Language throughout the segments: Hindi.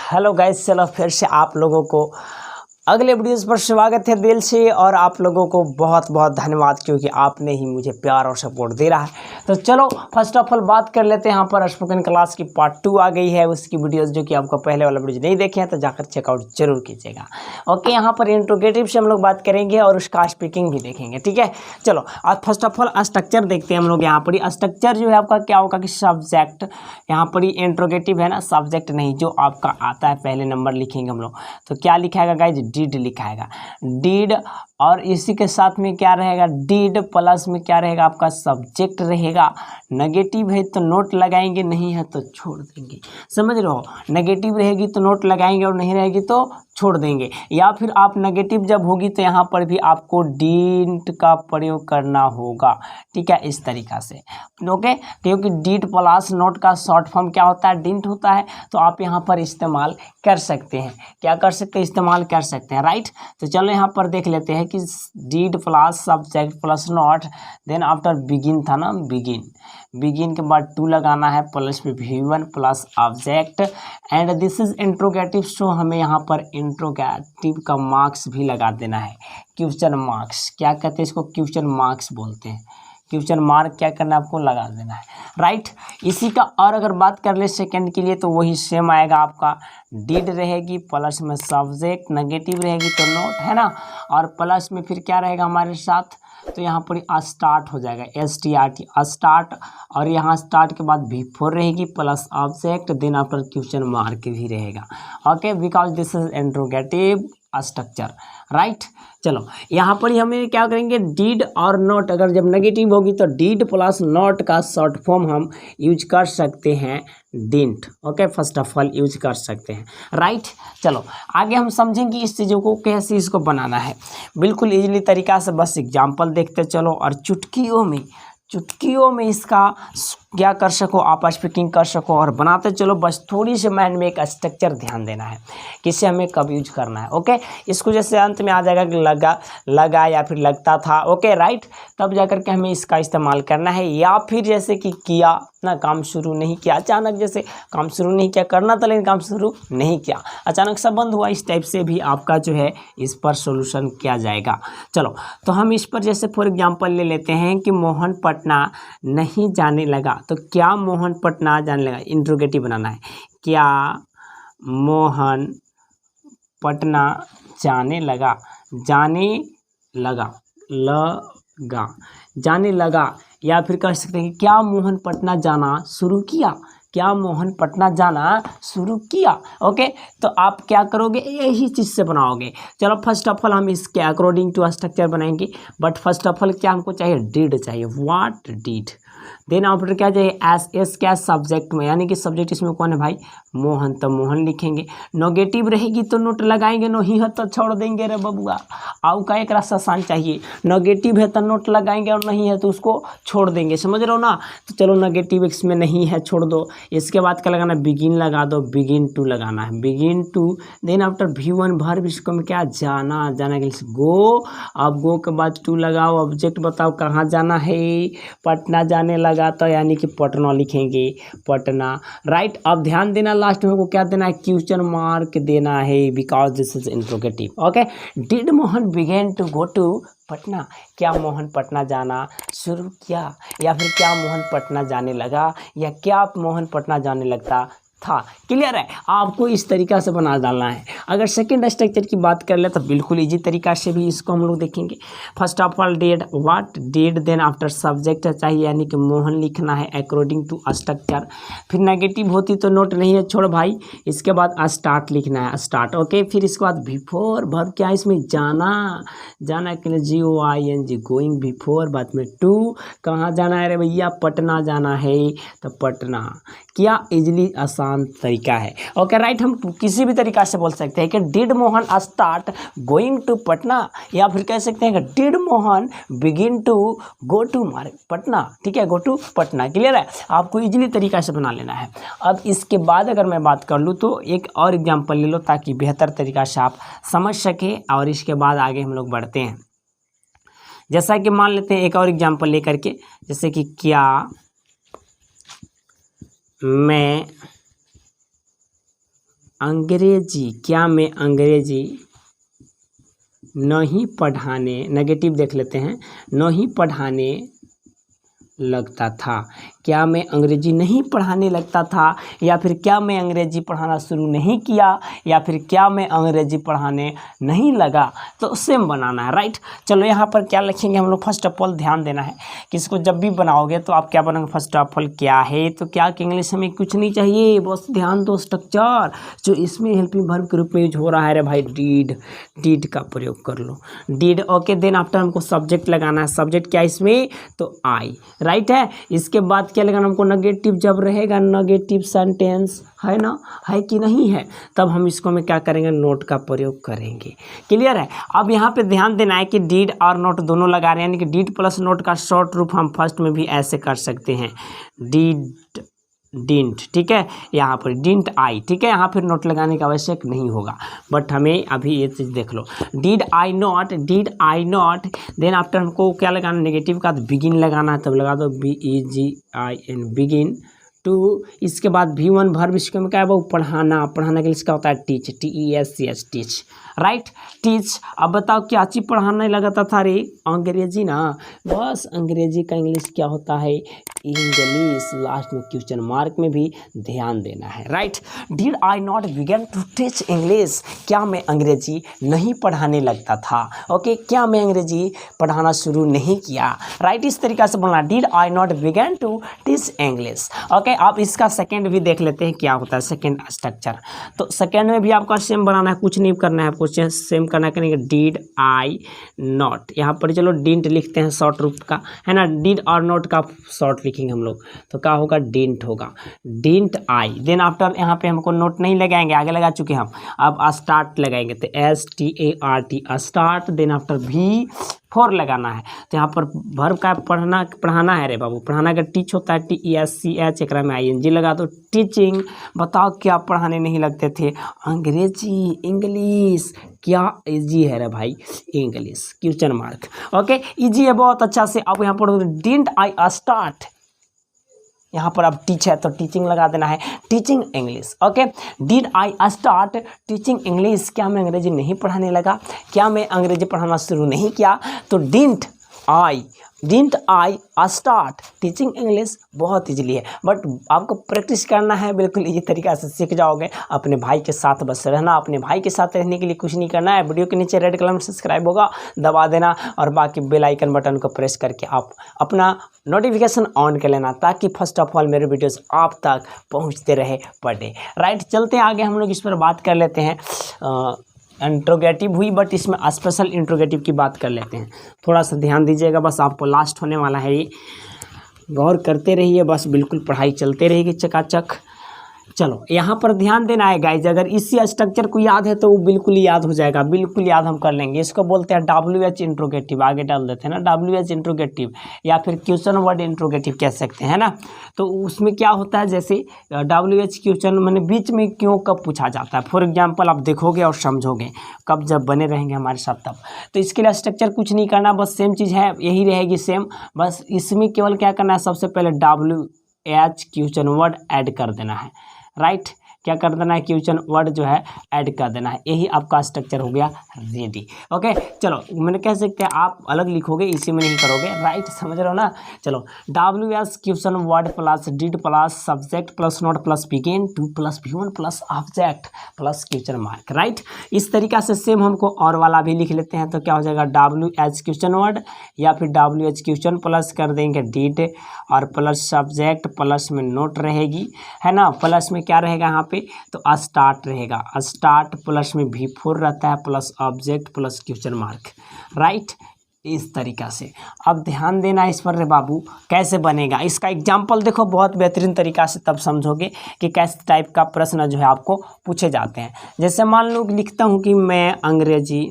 हेलो गाइस, चलो फिर से आप लोगों को अगले वीडियोस पर स्वागत है दिल से। और आप लोगों को बहुत बहुत धन्यवाद क्योंकि आपने ही मुझे प्यार और सपोर्ट दे रहा है। तो चलो फर्स्ट ऑफ ऑल बात कर लेते हैं। यहाँ पर स्पोकन क्लास की पार्ट 2 आ गई है, उसकी वीडियोस जो कि आपको पहले वाला वीडियो नहीं देखे हैं तो जाकर चेकआउट जरूर कीजिएगा। ओके, यहाँ पर इंट्रोगेटिव से हम लोग बात करेंगे और उसका स्पीकिंग भी देखेंगे। ठीक है, चलो आज फर्स्ट ऑफ ऑल स्ट्रक्चर देखते हैं हम लोग। यहाँ पर स्ट्रक्चर जो है आपका क्या होगा कि सब्जेक्ट, यहाँ पर इंट्रोगेटिव है ना, सब्जेक्ट नहीं, जो आपका आता है पहले नंबर लिखेंगे हम लोग। तो क्या लिखाएगा गाइज? डिड लिखाएगा, डिड। और इसी के साथ में क्या रहेगा? डिड प्लस में क्या रहेगा? आपका सब्जेक्ट रहेगा। नेगेटिव है तो नोट लगाएंगे, नहीं है तो छोड़ देंगे। समझ रहे हो? नेगेटिव रहेगी तो नोट लगाएंगे और नहीं रहेगी तो छोड़ देंगे। या फिर आप नेगेटिव जब होगी तो यहाँ पर भी आपको डिड का प्रयोग करना होगा। ठीक है, इस तरीक़ा से। ओके, क्योंकि डिड प्लस नोट का शॉर्ट फॉर्म क्या होता है? डिडंट होता है। तो आप यहाँ पर इस्तेमाल कर सकते हैं। क्या कर सकते हैं? इस्तेमाल कर सकते हैं, राइट। तो चलो यहाँ पर देख लेते हैं कि did plus subject plus not, then after begin था ना, बिगिन के बाद टू लगाना है, प्लस में V1 plus object and this is interrogative. So हमें यहाँ पर इंट्रोगेटिव का मार्क्स भी लगा देना है। क्वेश्चन मार्क्स क्या कहते हैं इसको? क्वेश्चन मार्क्स बोलते हैं। क्वेश्चन मार्क क्या करना है? आपको लगा देना है, राइट। इसी का और अगर बात कर ले सेकंड के लिए तो वही सेम आएगा आपका। डिड रहेगी प्लस में सब्जेक्ट, नेगेटिव रहेगी तो नोट, है ना। और प्लस में फिर क्या रहेगा हमारे साथ? तो यहाँ पर स्टार्ट हो जाएगा, START स्टार्ट। और यहाँ स्टार्ट के बाद V4 रहेगी plus object, then after question mark भी रहेगा। Okay, because this is interrogative structure, right. चलो यहाँ पर ही हमें क्या करेंगे? डिड और नॉट, अगर जब नेगेटिव होगी तो डिड प्लस नॉट का शॉर्ट फॉर्म हम यूज कर सकते हैं, didn't. Okay, first of all use कर सकते हैं, राइट। चलो आगे हम समझेंगे इस चीज़ों को कैसे इसको बनाना है, बिल्कुल इजीली तरीका से। बस एग्जाम्पल देखते चलो और चुटकियों में इसका क्या कर सको, आप स्पीकिंग कर सको और बनाते चलो। बस थोड़ी सी माइंड में एक स्ट्रक्चर ध्यान देना है, किसे हमें कब यूज करना है। ओके, इसको जैसे अंत में आ जाएगा कि लगा या फिर लगता था, ओके राइट, तब जाकर के हमें इसका इस्तेमाल करना है। या फिर जैसे कि किया ना, काम शुरू नहीं किया, अचानक जैसे काम शुरू नहीं किया, करना था लेकिन काम शुरू नहीं किया, अचानक सा बंद हुआ, इस टाइप से भी आपका जो है इस पर सोल्यूशन किया जाएगा। चलो तो हम इस पर जैसे फॉर एग्जांपल ले लेते हैं कि मोहन पटना नहीं जाने लगा। तो क्या मोहन पटना जाने लगा? इंट्रोगेटिव बनाना है। क्या मोहन पटना जाने लगा? जाने लगा। या फिर कह सकते हैं कि क्या मोहन पटना जाना शुरू किया? क्या मोहन पटना जाना शुरू किया? ओके, तो आप क्या करोगे? यही चीज़ से बनाओगे। चलो फर्स्ट ऑफ ऑल हम इसके अकॉर्डिंग टू स्ट्रक्चर बनाएंगे। बट फर्स्ट ऑफ ऑल क्या हमको चाहिए? डिड चाहिए। What did. देन आफ्टर क्या चाहिए? एस क्या? सब्जेक्ट में, यानी कि सब्जेक्ट इसमें कौन है भाई? मोहन, तो मोहन लिखेंगे। नेगेटिव रहेगी तो नोट लगाएंगे, नहीं है तो छोड़ देंगे रे बबुआ। आउ का एक रास्ता आसान चाहिए। नेगेटिव है तो नोट लगाएंगे और नहीं है तो उसको छोड़ देंगे, समझ रहे हो ना। तो चलो नेगेटिव इसमें नहीं है, छोड़ दो। इसके बाद क्या लगाना? बिगिन लगा दो, बिगिन टू लगाना है, begin to. Then after V1 भर इसको में क्या? जाना के लिए गो। अब गो के बाद टू लगाओ, ऑब्जेक्ट बताओ कहाँ जाना है? पटना जाने लगा, तो यानी कि पटना लिखेंगे, पटना, राइट। अब ध्यान देना, लास्ट में को क्या देना है? क्वेश्चन मार्क देना है, because this is interrogative. Okay, did Mohan began to go to Patna? क्या मोहन पटना जाना शुरू किया? या फिर क्या मोहन पटना जाने लगा? या क्या मोहन पटना जाने लगता था? क्लियर है? आपको इस तरीका से बना डालना है। अगर सेकंड स्ट्रक्चर की बात कर ले तो बिल्कुल इजी तरीका से भी इसको हम लोग देखेंगे। First of all did, what did, then after subject चाहिए, यानी कि मोहन लिखना है अकॉर्डिंग टू स्ट्रक्चर। फिर नेगेटिव होती तो नोट नहीं है, छोड़ भाई। इसके बाद स्टार्ट लिखना है, स्टार्ट। ओके, फिर इसके बाद V4 वर्ब क्या है इसमें? जाना के लिए GOING, गोइंग। V4 बाद में टू, कहाँ जाना है रे भैया? पटना जाना है, तो पटना। क्या इजली आसान तरीका है। ओके राइट, हम किसी भी तरीका से बोल सकते हैं कि did Mohan start going to Patna, या फिर कह सकते हैं कि did Mohan begin to go to Patna. ठीक है, गो टू पटना। क्लियर है? आपको इजीली तरीका से बना लेना है। अब इसके बाद अगर मैं बात कर लूँ तो एक और एग्जाम्पल ले लो ताकि बेहतर तरीका से आप समझ सके, और इसके बाद आगे हम लोग बढ़ते हैं। जैसा कि मान लेते हैं एक और एग्जाम्पल लेकर के, जैसे कि क्या मैं अंग्रेजी, क्या मैं अंग्रेजी नहीं पढ़ाने, नेगेटिव देख लेते हैं, नहीं पढ़ाने लगता था। क्या मैं अंग्रेजी नहीं पढ़ाने लगता था, या फिर क्या मैं अंग्रेजी पढ़ाना शुरू नहीं किया, या फिर क्या मैं अंग्रेजी पढ़ाने नहीं लगा। तो सेम बनाना है, राइट। चलो यहाँ पर क्या लिखेंगे हम लोग, फर्स्ट ऑफ ऑल ध्यान देना है कि इसको जब भी बनाओगे तो आप क्या बनाओगे, फर्स्ट ऑफ ऑल क्या है, तो क्या कि इंग्लिश में कुछ नहीं चाहिए, बस ध्यान दो स्ट्रक्चर जो इसमें हेल्पिंग वर्ब के रूप में यूज हो रहा है। रे भाई डीड का प्रयोग कर लो, डीड। ओके, देन आफ्टर हमको सब्जेक्ट लगाना है, सब्जेक्ट क्या इसमें, तो आई, राइट है। इसके बाद क्या लगाना हमको, नेगेटिव जब रहेगा, नेगेटिव सेंटेंस है ना, है कि नहीं है, तब हम इसको में क्या करेंगे, नोट का प्रयोग करेंगे। क्लियर है। अब यहाँ पे ध्यान देना है कि डीड और नोट दोनों लगा रहे हैं, यानी कि डीड प्लस नोट का शॉर्ट रूप हम फर्स्ट में भी ऐसे कर सकते हैं, डीड डिंट, ठीक है, यहाँ पर डिंट आई, ठीक है, यहाँ फिर नोट लगाने का आवश्यक नहीं होगा। बट हमें अभी ये चीज़ देख लो, did I not, then after हमको क्या लगाना, नेगेटिव का तो बिगिन लगाना है, तब लगा दो BEGIN, बिगिन टू। इसके बाद V1 वर्ब, इसके में क्या है वो, पढ़ाना, पढ़ाने के लिए इसका होता है teach, TEACH, teach, right, teach. अब बताओ क्या चीज़ पढ़ाने लगाता था रे, अंग्रेजी ना, बस अंग्रेजी का इंग्लिश क्या होता है, इंग्लिश। लास्ट में क्वेश्चन मार्क में भी ध्यान देना है, right. Did I not began to teach English, क्या मैं अंग्रेजी नहीं पढ़ाने लगता था। ओके, क्या मैं अंग्रेजी पढ़ाना शुरू नहीं किया, राइट। इस तरीक़ा से बोलना, did I not began to teach English. Okay, आप इसका सेकेंड भी देख लेते हैं क्या होता है, सेकेंड स्ट्रक्चर। तो सेकेंड में भी आपका सेम बनाना है, कुछ नहीं करना है आपको, सेम करना करेंगे, डिड आई नॉट, यहाँ पर चलो डिंट लिखते हैं शॉर्ट रूप का, है ना, डिड और नॉट का शॉर्ट लिखेंगे हम लोग, तो क्या होगा, डिंट होगा, डिंट आई। देन आफ्टर यहाँ पे हमको नोट नहीं लगाएंगे, आगे लगा चुके हम, अब स्टार्ट लगाएंगे, तो START, start. Then after V4 लगाना है, तो यहाँ पर वर्ब का पढ़ाना है रे बाबू, पढ़ाना का टीच होता है, TECH, एक में ING लगा दो, टीचिंग। बताओ क्या पढ़ाने नहीं लगते थे, अंग्रेजी, इंग्लिश। क्या इजी है रे भाई, English, question mark. Okay, easy है बहुत अच्छा से। अब यहाँ पर डिडंट आई स्टार्ट, यहाँ पर अब टीच है तो टीचिंग लगा देना है, teaching English. Okay, did I start teaching English, क्या मैं अंग्रेजी नहीं पढ़ाने लगा, क्या मैं अंग्रेजी पढ़ाना शुरू नहीं किया, तो didn't I start teaching English. बहुत इजीली है, बट आपको प्रैक्टिस करना है, बिल्कुल इजी तरीका से सीख जाओगे। अपने भाई के साथ बस रहना, अपने भाई के साथ रहने के लिए कुछ नहीं करना है, वीडियो के नीचे रेड कलर में सब्सक्राइब होगा, दबा देना, और बाकी बेल आइकन बटन को प्रेस करके आप अपना नोटिफिकेशन ऑन कर लेना, ताकि फर्स्ट ऑफ ऑल मेरे वीडियोस आप तक पहुंचते रहे पर डे, राइट। चलते हैं आगे, हम लोग इस पर बात कर लेते हैं। इंट्रोगेटिव हुई, बट इसमें स्पेशल इंट्रोगेटिव की बात कर लेते हैं। थोड़ा सा ध्यान दीजिएगा, बस आपको लास्ट होने वाला है ये, गौर करते रहिए, बस बिल्कुल पढ़ाई चलते रहेगी चकाचक। चलो यहाँ पर ध्यान देना है गाइज, अगर इसी स्ट्रक्चर को याद है तो वो बिल्कुल याद हो जाएगा, बिल्कुल याद हम कर लेंगे। इसको बोलते हैं WH इंट्रोगेटिव, आगे डाल देते हैं ना, WH इंट्रोगेटिव, या फिर क्वेश्चन वर्ड इंट्रोगेटिव कह सकते हैं ना। तो उसमें क्या होता है, जैसे WH क्वेश्चन मैंने बीच में क्यों कब पूछा जाता है, फॉर एग्जाम्पल आप देखोगे और समझोगे, कब जब बने रहेंगे हमारे साथ तब। तो इसके लिए स्ट्रक्चर कुछ नहीं करना, बस सेम चीज़ है, यही रहेगी सेम, बस इसमें केवल क्या करना है, सबसे पहले WH क्वेश्चन वर्ड ऐड कर देना है, राइट। क्या कर देना है, क्वेश्चन वर्ड जो है ऐड कर देना है, यही आपका स्ट्रक्चर हो गया रेडी। ओके, चलो मैंने कह सकते हैं आप अलग लिखोगे, इसी में नहीं करोगे, राइट, समझ रहे हो ना। चलो, WH question word plus did plus subject plus note plus begin two plus V1 plus object plus question mark, right. इस तरीका से सेम हमको और वाला भी लिख लेते हैं, तो क्या हो जाएगा, WH क्वेश्चन वर्ड, या फिर WH क्वेश्चन प्लस कर देंगे डिड, और प्लस सब्जेक्ट, प्लस में नोट रहेगी, है ना, प्लस में क्या रहेगा यहाँ पे, तो स्टार्ट रहेगा, स्टार्ट प्लस में V4 रहता है, plus object plus question mark, right. इस तरीका से अब ध्यान देना इस पर रे बाबू, कैसे बनेगा। इसका एग्जाम्पल देखो, बहुत बेहतरीन तरीका से तब समझोगे कि कैस टाइप का प्रश्न जो है आपको पूछे जाते हैं। जैसे मान लो लिखता हूँ कि मैं अंग्रेजी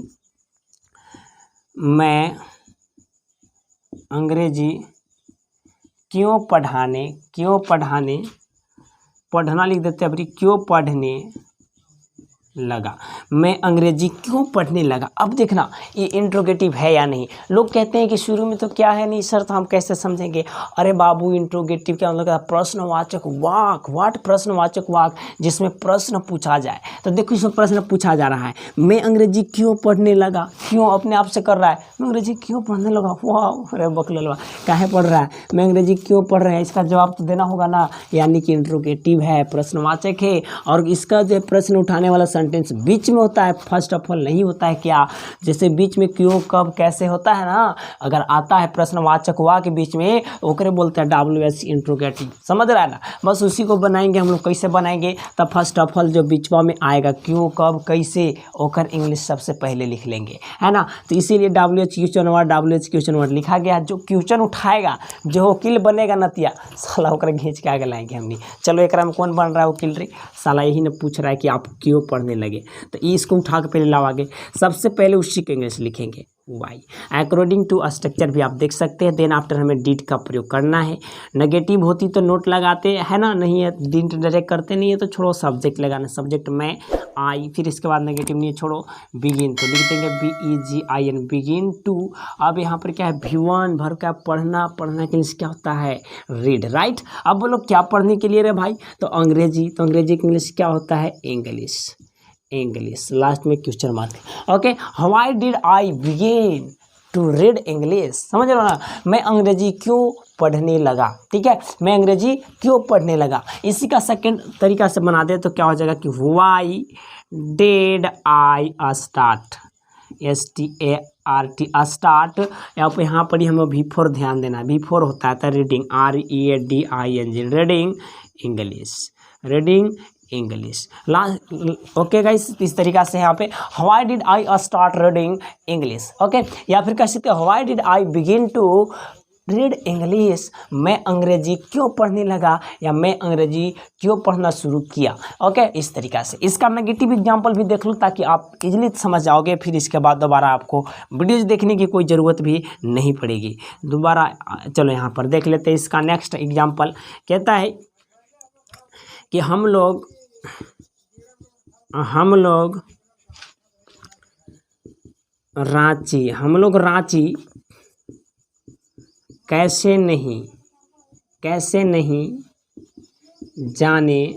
क्यों पढ़ना लिख देते हैं, अभी क्यों पढ़ने लगा, मैं अंग्रेजी क्यों पढ़ने लगा। अब देखना ये इंट्रोगेटिव है या नहीं। लोग कहते हैं कि शुरू में तो क्या है नहीं सर, तो हम कैसे समझेंगे। अरे बाबू इंट्रोगेटिव क्या मतलब, प्रश्नवाचक वाक। व्हाट प्रश्नवाचक वाक, जिसमें प्रश्न पूछा जाए। तो देखो इसमें प्रश्न पूछा जा रहा है, मैं अंग्रेजी क्यों पढ़ने लगा। क्यों अपने आप से कर रहा है, मैं अंग्रेजी क्यों पढ़ने लगा। वाह अरे बकलवा काहे पढ़ रहा है, मैं अंग्रेजी क्यों पढ़ रहे हैं, इसका जवाब तो देना होगा ना। यानी कि इंट्रोगेटिव है, प्रश्नवाचक है। और इसका जो प्रश्न उठाने वाला सेंटेंस बीच में होता है, फर्स्ट ऑफ ऑल नहीं होता है। क्या जैसे बीच में क्यों कब कैसे होता है ना, अगर आता है प्रश्नवाचक वाक के बीच में, ओकरे बोलते हैं WH इंट्रोगेटिव। समझ रहा है ना। बस उसी को बनाएंगे हम लोग। कैसे बनाएंगे, तब फर्स्ट ऑफ ऑल जो बीचवा में आएगा क्यों कब कैसे, ओकर इंग्लिश सबसे पहले लिख लेंगे, है ना। तो इसीलिए WH question word, WH question word लिखा गया। जो क्वेश्चन उठाएगा, जो वकील बनेगा नतिया, साला ओकरा घींच के आगे लाएंगे हमने। चलो एकरा में कौन बन रहा है वकील रे, साला यही ने पूछ रहा है कि आप क्यों पढ़ने लगे। तो इसको उठा के पहले लावागे, सबसे पहले उसी को इंग्लिश लिखेंगे वाई। अकॉर्डिंग टू स्ट्रक्चर भी आप देख सकते हैं। देन आफ्टर हमें डिड का प्रयोग करना है। नेगेटिव होती तो नोट लगाते हैं ना, नहीं है डिड डायरेक्ट करते नहीं है तो छोड़ो सब्जेक्ट लगाना। सब्जेक्ट में आई, फिर इसके बाद नेगेटिव नहीं है छोड़ो, बिगिन तो लिख देंगे BEGIN बिगिन टू। अब यहाँ पर क्या है, V1 भर का पढ़ना। पढ़ना के इंग्लिश क्या होता है, रीड, राइट। अब बोलो क्या पढ़ने के लिए रे भाई, तो अंग्रेजी। तो अंग्रेजी के इंग्लिश क्या होता है, इंग्लिश। इंग्लिश लास्ट में question mark. Okay, why did I begin to read English. समझ रहे हो ना, मैं अंग्रेजी क्यों पढ़ने लगा। ठीक है, मैं अंग्रेजी क्यों पढ़ने लगा। इसी का सेकंड तरीका से बना दे तो क्या हो जाएगा कि why did I start, START start. यहाँ पर ही हमें V4 ध्यान देना। V4 होता है reading, READING, reading English, reading English last. Okay guys, इस तरीका से यहाँ पे why did I start reading English. Okay, या फिर कह सकते हैं why did I begin to read English, मैं अंग्रेजी क्यों पढ़ने लगा, या मैं अंग्रेजी क्यों पढ़ना शुरू किया। ओके, इस तरीका से। इसका नेगेटिव एग्जांपल भी देख लो ताकि आप इजीली समझ जाओगे। फिर इसके बाद दोबारा आपको वीडियोज देखने की कोई ज़रूरत भी नहीं पड़ेगी दोबारा। चलो यहाँ पर देख लेते हैं इसका नेक्स्ट एग्जाम्पल। कहता है कि हम लोग रांची कैसे नहीं जाने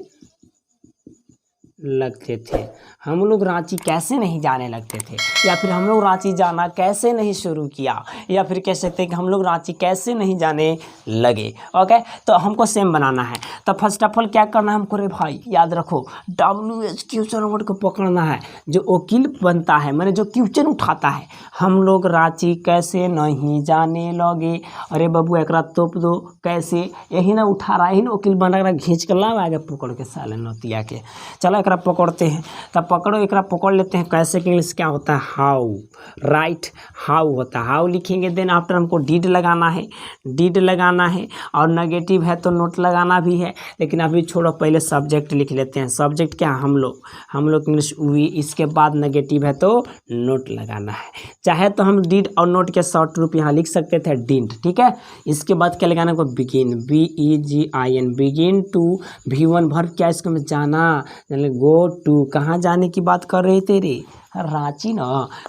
लगते थे। हम लोग रांची कैसे नहीं जाने लगते थे, या फिर हम लोग रांची जाना कैसे नहीं शुरू किया, या फिर कह सकते हैं कि हम लोग रांची कैसे नहीं जाने लगे। ओके, तो हमको सेम बनाना है। तो फर्स्ट ऑफ ऑल क्या करना है हमको रे भाई, याद रखो WH क्वेश्चन वर्ड को पकड़ना है। जो वकील बनता है, मैंने जो क्वेश्चन उठाता है, हम लोग रांची कैसे नहीं जाने लगे। अरे बाबू एकरा तोप दो, कैसे, यही ना उठा रहा, यही ना वकील बन रहा, घींच कर ला आगे पकड़ के साले नतिया के। चलो एकरा पकड़ते हैं, तब पकड़ो एकरा पकड़ लेते हैं। कैसे के इंग्लिश क्या होता है, हाउ, राइट, हाउ होता है। हाउ लिखेंगे, देन आफ्टर हमको डिड लगाना है, डिड लगाना है। और नेगेटिव है तो नोट लगाना भी है, लेकिन अभी छोड़ो, पहले सब्जेक्ट लिख लेते हैं। सब्जेक्ट क्या, हम लोग इंग्लिश वी, इसके बाद नेगेटिव है तो नोट लगाना है। चाहे तो हम डिड और नोट के शॉर्ट रूप यहाँ लिख सकते थे डिड। ठीक है, इसके बाद क्या लगाना को, begin, BEGIN begin to. V1 भर क्या, इसको में जाना, गो टू, कहाँ जाने की बात कर रहे थे रे, रांची ना।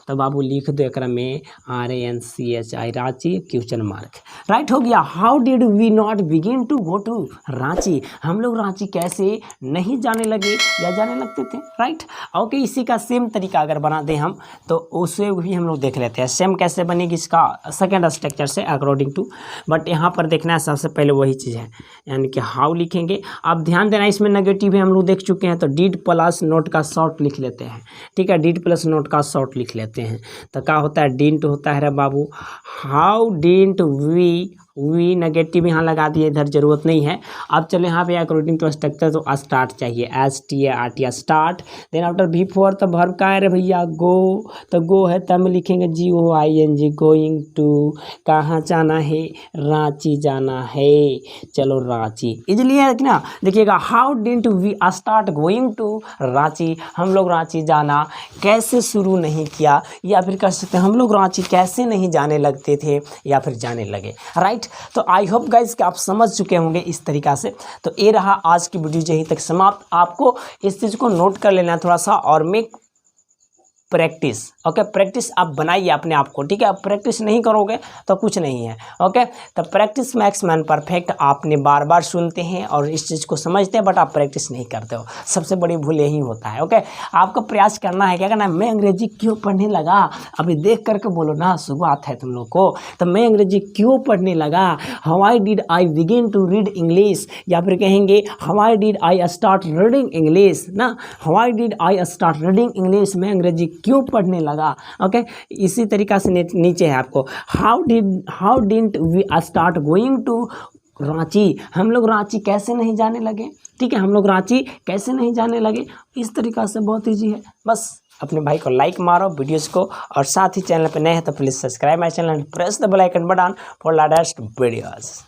तो बाबू लिख दो एकरा में RANCHI, Ranchi question mark, right हो गया। How did we not begin to go to Ranchi, हम लोग रांची कैसे नहीं जाने लगे या जाने लगते थे, राइट। ओके, इसी का सेम तरीका अगर बना दें हम तो उसे भी हम लोग देख लेते हैं। सेम कैसे बनेगी इसका सेकेंड स्ट्रक्चर से अकॉर्डिंग टू, बट यहाँ पर देखना है सबसे पहले वही चीज़ है, यानी कि हाउ लिखेंगे। अब ध्यान देना, इसमें नेगेटिव है हम लोग देख चुके हैं, तो डिड प्लस नोट का शॉर्ट लिख लेते हैं। ठीक है, डिड प्लस नोट का शॉर्ट लिख लेते हैं। तो क्या होता है, डिडंट होता है रे बाबू, हाउ डिडंट वी नेगेटिव यहाँ लगा दिए, इधर जरूरत नहीं है। अब चलो यहाँ पे अकॉर्डिंग टू स्ट्रक्चर तो स्टार्ट चाहिए, START start. Then after V4 तो वर्ब का है रे भैया, गो, तो गो है तब में लिखेंगे GOING, गोइंग टू, कहाँ जाना है, रांची जाना है। चलो रांची इजली है कि ना, देखिएगा how didn't we start going to Ranchi, हम लोग रांची जाना कैसे शुरू नहीं किया, या फिर कह सकते हैं हम लोग रांची कैसे नहीं जाने लगते थे या फिर जाने लगे, राइट। राइट। तो आई होप गाइज कि आप समझ चुके होंगे इस तरीक़ा से। तो ये रहा आज की वीडियो यहीं तक समाप्त। आपको इस चीज़ को नोट कर लेना थोड़ा सा और मेक प्रैक्टिस। ओके, प्रैक्टिस आप बनाइए अपने आप को, ठीक है। आप प्रैक्टिस नहीं करोगे तो कुछ नहीं है। ओके, तो प्रैक्टिस मैक्स मैन परफेक्ट आपने बार बार सुनते हैं और इस चीज़ को समझते हैं, बट आप प्रैक्टिस नहीं करते हो। सबसे बड़ी भूल यही होता है। ओके, आपको प्रयास करना है। क्या करना है? मैं अंग्रेजी क्यों पढ़ने लगा, अभी देख करके बोलो ना, शुरुआत है तुम लोग को। तो मैं अंग्रेजी क्यों पढ़ने लगा, how I did I begin to read English, या फिर कहेंगे how I did I start reading English ना, how I did I start reading English, मैं अंग्रेजी क्यों पढ़ने लगा। ओके, इसी तरीक़ा से नीचे है आपको how didn't we start going to Ranchi, हम लोग रांची कैसे नहीं जाने लगे, ठीक है, हम लोग रांची कैसे नहीं जाने लगे। इस तरीक़ा से बहुत ईजी है। बस अपने भाई को लाइक मारो वीडियोस को, और साथ ही चैनल पे नए हैं तो please subscribe my channel and press the bell icon button for latest videos.